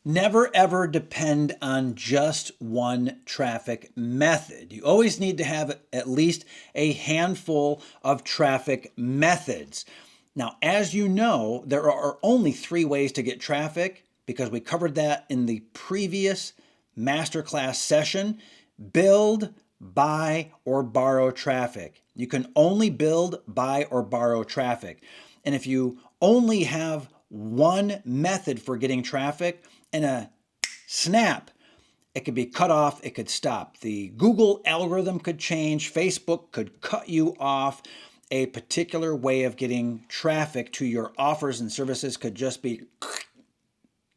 Never ever depend on just one traffic method. You always need to have at least a handful of traffic methods. Now, as you know, there are only three ways to get traffic because we covered that in the previous masterclass session: build, buy, or borrow traffic. You can only build, buy, or borrow traffic. And if you only have one method for getting traffic, in a snap, it could be cut off, it could stop. The Google algorithm could change, Facebook could cut you off. A particular way of getting traffic to your offers and services could just be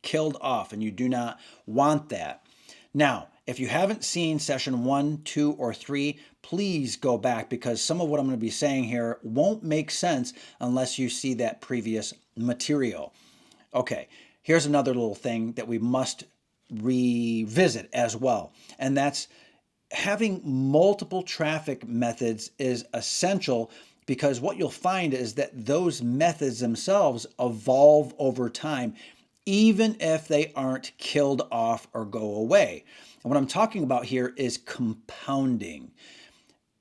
killed off, and you do not want that. Now, if you haven't seen session 1, 2, or 3, please go back because some of what I'm going to be saying here won't make sense unless you see that previous material. Okay, here's another little thing that we must revisit as well, and that's having multiple traffic methods is essential because what you'll find is that those methods themselves evolve over time, even if they aren't killed off or go away. And what I'm talking about here is compounding.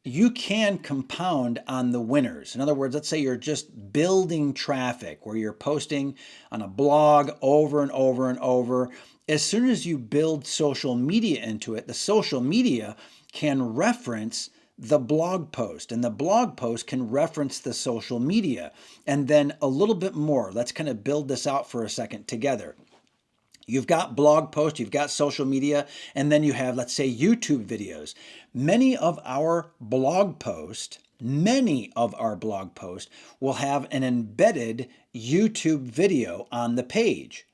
You can compound on the winners. In other words, let's say you're just building traffic where you're posting on a blog over and over and over. As soon as you build social media into it, the social media can reference the blog post, and the blog post can reference the social media. And then a little bit more. Let's kind of build this out for a second together. You've got blog posts, you've got social media, and then you have, let's say, YouTube videos. Many of our blog posts will have an embedded YouTube video on the page.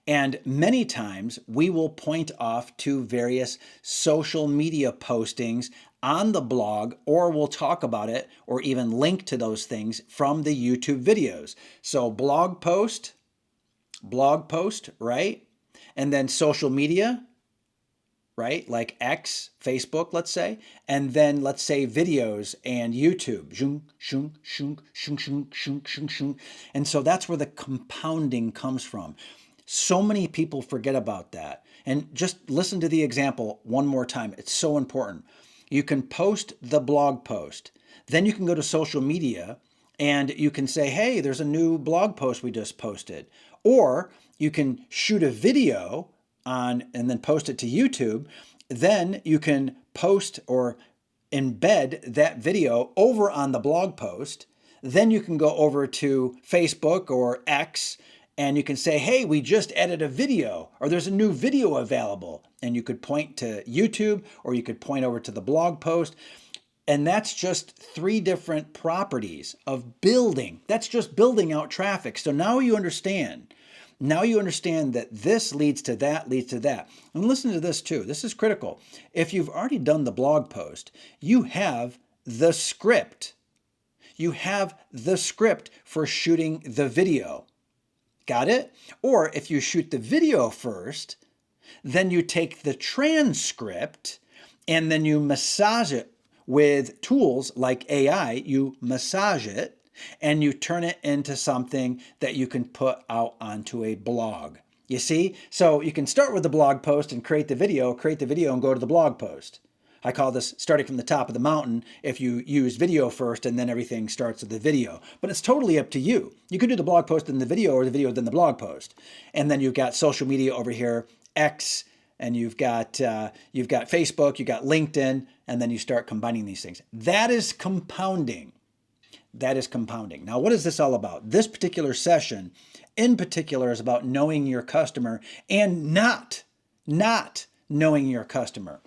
And many times we will point off to various social media postings on the blog, or we'll talk about it or even link to those things from the YouTube videos. So blog post, right? And then social media, right? Like X, Facebook, let's say. And then let's say videos and YouTube. And so that's where the compounding comes from. So many people forget about that. And just listen to the example one more time. It's so important. You can post the blog post. Then you can go to social media and you can say, hey, there's a new blog post we just posted. Or you can shoot a video on and then post it to YouTube. Then you can post or embed that video over on the blog post. Then you can go over to Facebook or X and you can say, hey, we just added a video, or there's a new video available. And you could point to YouTube, or you could point over to the blog post. And that's just three different properties of building. That's just building out traffic. So now you understand. Now you understand that this leads to that, leads to that. And listen to this too. This is critical. If you've already done the blog post, you have the script. You have the script for shooting the video. Got it? Or if you shoot the video first, then you take the transcript and then you massage it with tools like AI. You massage it and you turn it into something that you can put out onto a blog. You see? So you can start with the blog post and create the video and go to the blog post. I call this starting from the top of the mountain if you use video first and then everything starts with the video. But it's totally up to you. You can do the blog post in the video or the video then the blog post. And then you've got social media over here, X, and you've got Facebook, you've got LinkedIn, and then you start combining these things. That is compounding. That is compounding. Now, what is this all about? This particular session in particular is about knowing your customer and not knowing your customer.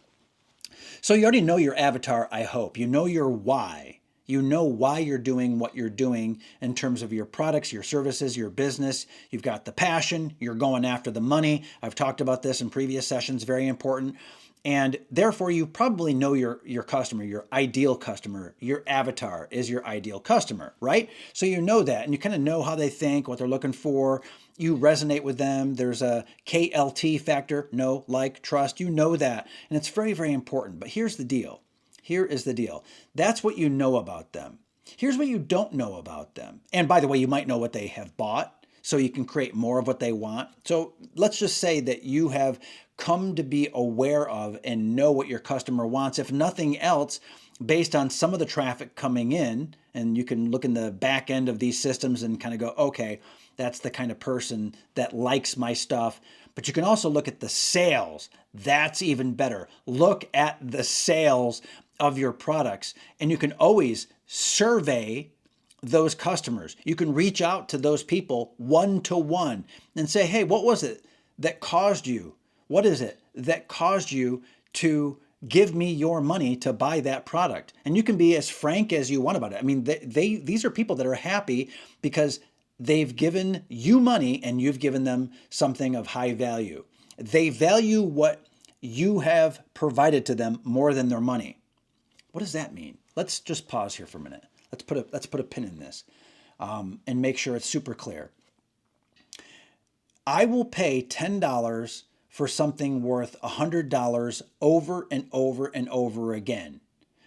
So you already know your avatar, I hope. You know your why. You know why you're doing what you're doing in terms of your products, your services, your business. You've got the passion. You're going after the money. I've talked about this in previous sessions, very important. And therefore, you probably know your customer, your ideal customer. Your avatar is your ideal customer, right? So you know that, and you kind of know how they think, what they're looking for. You resonate with them. There's a KLT factor, know, like, trust. You know that, and it's very, very important. But here's the deal. Here is the deal. That's what you know about them. Here's what you don't know about them. And by the way, you might know what they have bought. so you can create more of what they want. So let's just say that you have come to be aware of and know what your customer wants, if nothing else, based on some of the traffic coming in. And you can look in the back end of these systems and kind of go, okay, that's the kind of person that likes my stuff. But you can also look at the sales. That's even better. Look at the sales of your products, and you can always survey those customers. You can reach out to those people one to one and say, hey, what was it that caused you? What is it that caused you to give me your money to buy that product? And you can be as frank as you want about it. I mean, these are people that are happy because they've given you money and you've given them something of high value. They value what you have provided to them more than their money. What does that mean? Let's just pause here for a minute. Let's put a pin in this and make sure it's super clear. I will pay $10 for something worth $100 over and over and over again,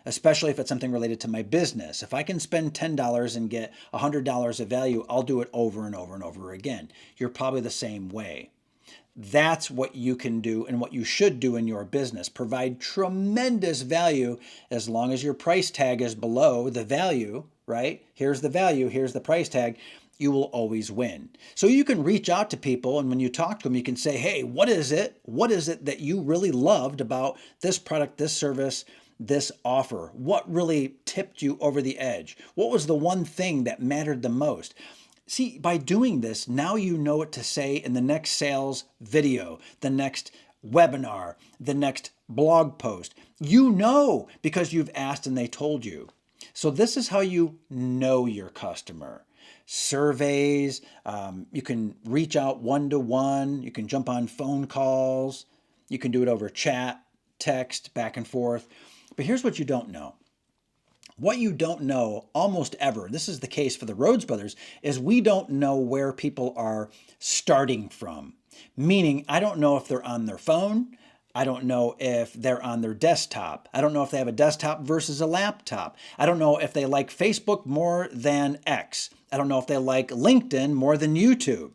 especially if it's something related to my business. If I can spend $10 and get $100 of value, I'll do it over and over and over again. You're probably the same way. That's what you can do and what you should do in your business. Provide tremendous value as long as your price tag is below the value, right? Here's the value, here's the price tag. You will always win. So you can reach out to people, and when you talk to them, you can say, hey, what is it? What is it that you really loved about this product, this service, this offer? What really tipped you over the edge? What was the one thing that mattered the most? See, by doing this, now you know what to say in the next sales video, the next webinar, the next blog post. You know because you've asked and they told you. So this is how you know your customer. Surveys, you can reach out one-to-one, you can jump on phone calls, you can do it over chat, text, back and forth. But here's what you don't know. What you don't know almost ever, this is the case for the Rhodes brothers, is we don't know where people are starting from. Meaning, I don't know if they're on their phone. I don't know if they're on their desktop. I don't know if they have a desktop versus a laptop. I don't know if they like Facebook more than X. I don't know if they like LinkedIn more than YouTube,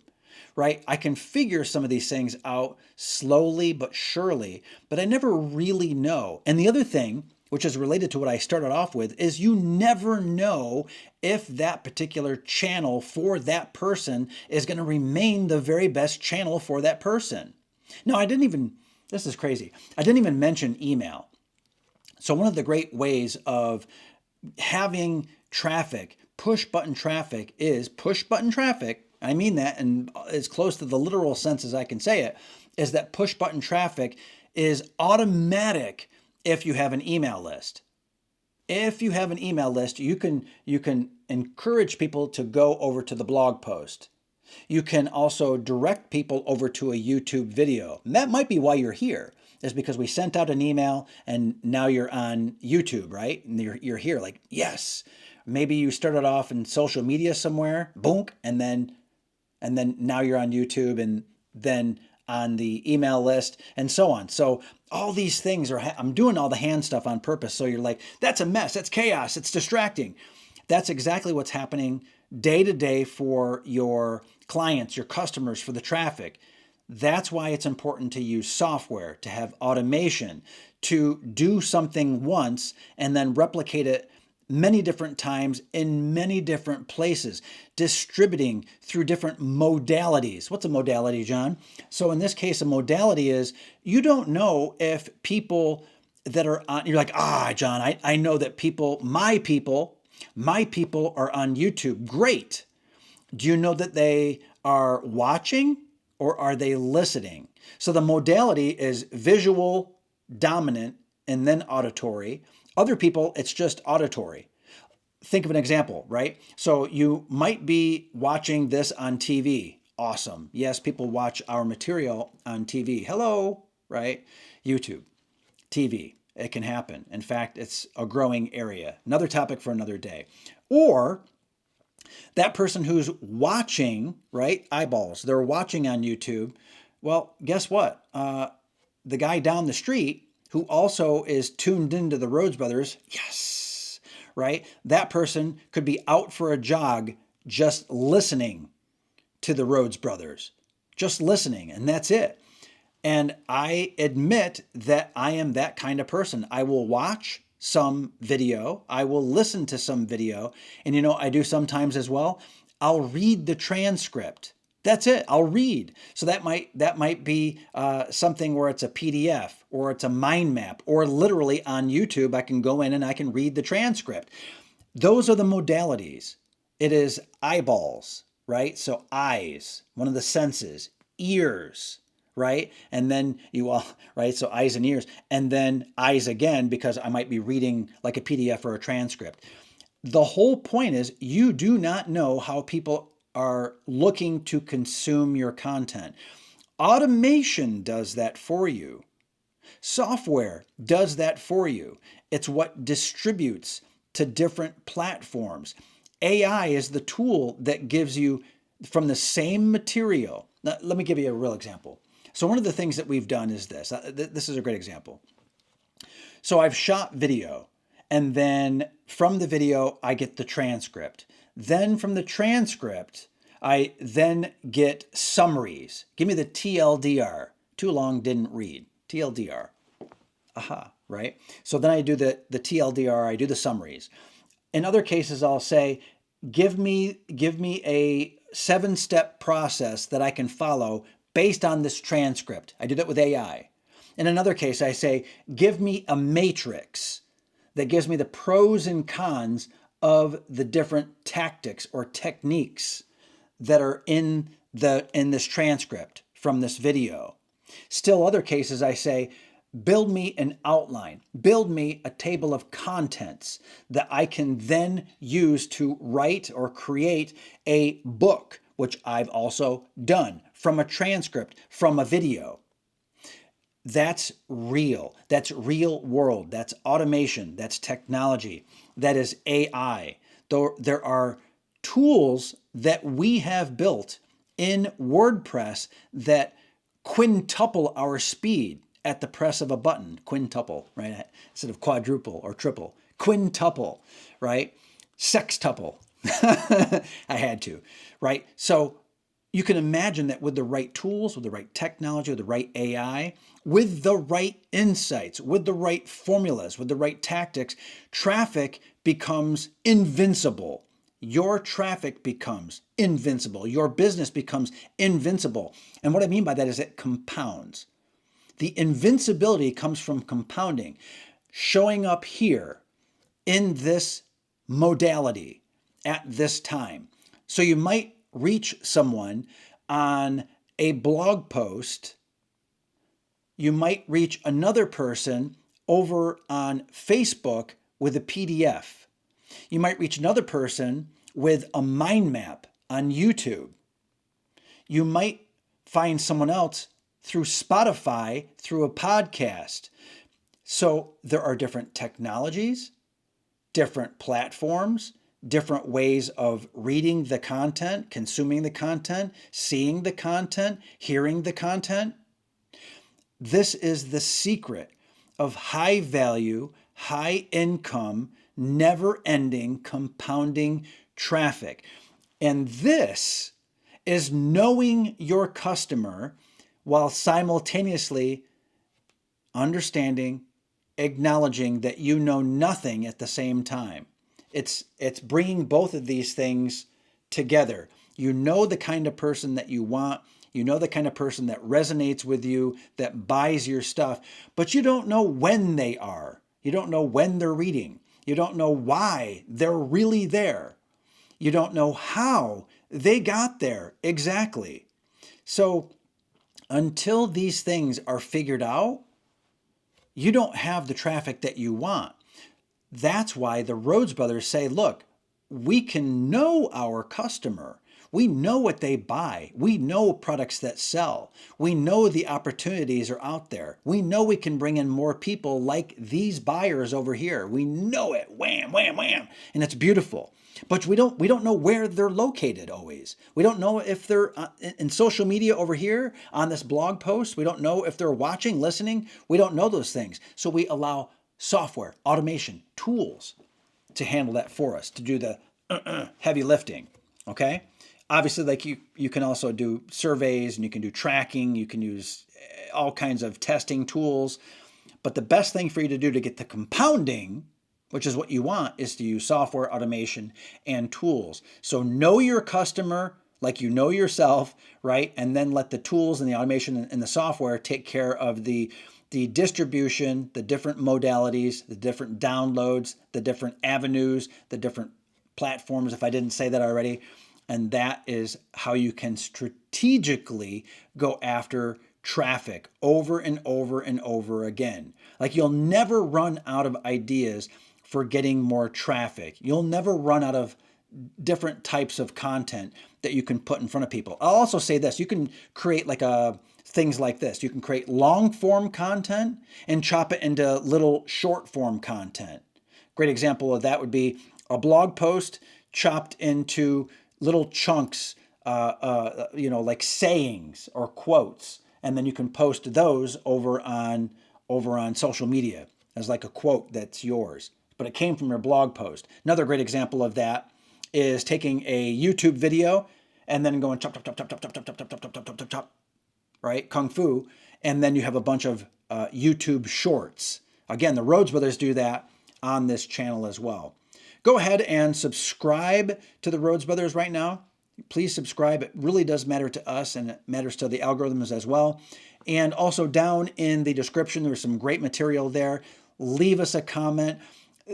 right? I can figure some of these things out slowly but surely, but I never really know. And the other thing, which is related to what I started off with, is you never know if that particular channel for that person is going to remain the very best channel for that person. Now, this is crazy. I didn't even mention email. So one of the great ways of having traffic, push button traffic, is push button traffic. I mean that, and as close to the literal sense as I can say it, is that push button traffic is automatic if you have an email list. If you have an email list, you can encourage people to go over to the blog post. You can also direct people over to a YouTube video. And that might be why you're here, is because we sent out an email and now you're on YouTube, right? And you're here like, yes. Maybe you started off in social media somewhere, boom, and then now you're on YouTube and then on the email list and so on. So all these things I'm doing all the hand stuff on purpose. So you're like, that's a mess. That's chaos. It's distracting. That's exactly what's happening day to day for your clients, your customers, for the traffic. That's why it's important to use software, to have automation, to do something once and then replicate it many different times in many different places, distributing through different modalities. What's a modality, John? So in this case, a modality is you don't know if people that are on, you're like, John, I know that my people are on YouTube. Great. Do you know that they are watching or are they listening? So the modality is visual, dominant, and then auditory. Other people, it's just auditory. Think of an example, right? So you might be watching this on TV. Awesome. Yes, people watch our material on TV. Hello, right? YouTube, TV. It can happen. In fact, it's a growing area. Another topic for another day. Or that person who's watching, right? Eyeballs. They're watching on YouTube. Well, guess what? The guy down the street who also is tuned into the Rhodes brothers, yes, right? That person could be out for a jog just listening to the Rhodes brothers, just listening, and that's it. And I admit that I am that kind of person. I will watch some video, I will listen to some video, and I do sometimes as well. I'll read the transcript. That's it. I'll read. So that might be something where it's a PDF or it's a mind map, or literally on YouTube, I can go in and I can read the transcript. Those are the modalities. It is eyeballs, right? So eyes, one of the senses, ears, right? And then right? So eyes and ears, and then eyes again, because I might be reading like a PDF or a transcript. The whole point is you do not know how people are looking to consume your content. Automation does that for you. Software does that for you. It's what distributes to different platforms. AI is the tool that gives you from the same material. Now, let me give you a real example. So one of the things that we've done is this. This is a great example. So I've shot video, and then from the video, I get the transcript. Then from the transcript, I then get summaries. Give me the TLDR. Too long, didn't read. TLDR. Aha, right? So then I do the TLDR, I do the summaries. In other cases, I'll say, give me a 7-step process that I can follow based on this transcript. I do that with AI. In another case, I say, give me a matrix that gives me the pros and cons of the different tactics or techniques that are in this transcript from this video. Still other cases, I say, build me an outline, build me a table of contents that I can then use to write or create a book, which I've also done from a transcript, from a video. That's real. That's real world. That's automation. That's technology. That is AI. There are tools that we have built in WordPress that quintuple our speed at the press of a button. Quintuple, right? Instead of quadruple or triple. Quintuple, right? Sextuple. I had to, right? So you can imagine that with the right tools, with the right technology, with the right AI, with the right insights, with the right formulas, with the right tactics, traffic becomes invincible. Your traffic becomes invincible. Your business becomes invincible. And what I mean by that is it compounds. The invincibility comes from compounding, showing up here in this modality at this time. So you might reach someone on a blog post. You might reach another person over on Facebook with a PDF. You might reach another person with a mind map on YouTube. You might find someone else through Spotify, through a podcast. So there are different technologies, different platforms, different ways of reading the content, consuming the content, seeing the content, hearing the content. This is the secret of high value, high income, never ending, compounding traffic. And this is knowing your customer while simultaneously understanding, acknowledging that you know nothing at the same time. It's bringing both of these things together. You know the kind of person that you want. You know the kind of person that resonates with you, that buys your stuff, but you don't know when they are. You don't know when they're reading. You don't know why they're really there. You don't know how they got there exactly. So until these things are figured out, you don't have the traffic that you want. That's why the Rhodes brothers say, look, we can know our customer. We know what they buy. We know products that sell. We know the opportunities are out there. We know we can bring in more people like these buyers over here. We know it. Wham, wham, wham. And it's beautiful. But we don't know where they're located always. We don't know if they're in social media over here on this blog post. We don't know if they're watching, listening. We don't know those things. So we allow software, automation, tools to handle that for us, to do the heavy lifting. Okay? Obviously, like you can also do surveys and you can do tracking, you can use all kinds of testing tools. But the best thing for you to do to get the compounding, which is what you want, is to use software, automation, and tools. So know your customer like you know yourself, right? And then let the tools and the automation and the software take care of the distribution, the different modalities, the different downloads, the different avenues, the different platforms, if I didn't say that already. And that is how you can strategically go after traffic over and over and over again. Like you'll never run out of ideas for getting more traffic. You'll never run out of different types of content that you can put in front of people. I'll also say this, you can create things like this. You can create long form content and chop it into little short form content. Great example of that would be a blog post chopped into little chunks, like sayings or quotes, and then you can post those over on social media as like a quote that's yours, but it came from your blog post. Another great example of that is taking a YouTube video and then going chop chop chop chop chop chop chop chop chop chop chop chop chop, right? Kung fu, and then you have a bunch of YouTube shorts. Again, the Rhodes Brothers do that on this channel as well. Go ahead and subscribe to the Rhodes Brothers right now. Please subscribe. It really does matter to us and it matters to the algorithms as well. And also down in the description, there's some great material there. Leave us a comment.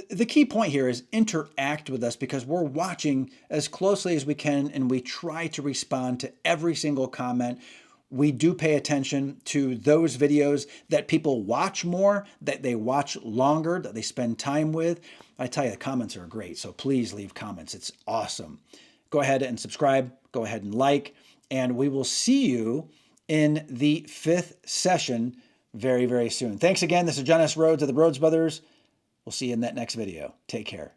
The key point here is interact with us because we're watching as closely as we can and we try to respond to every single comment. We do pay attention to those videos that people watch more, that they watch longer, that they spend time with. I tell you, the comments are great, so please leave comments. It's awesome. Go ahead and subscribe. Go ahead and like, and we will see you in the 5th session very, very soon. Thanks again. This is John S. Rhodes of the Rhodes Brothers. We'll see you in that next video. Take care.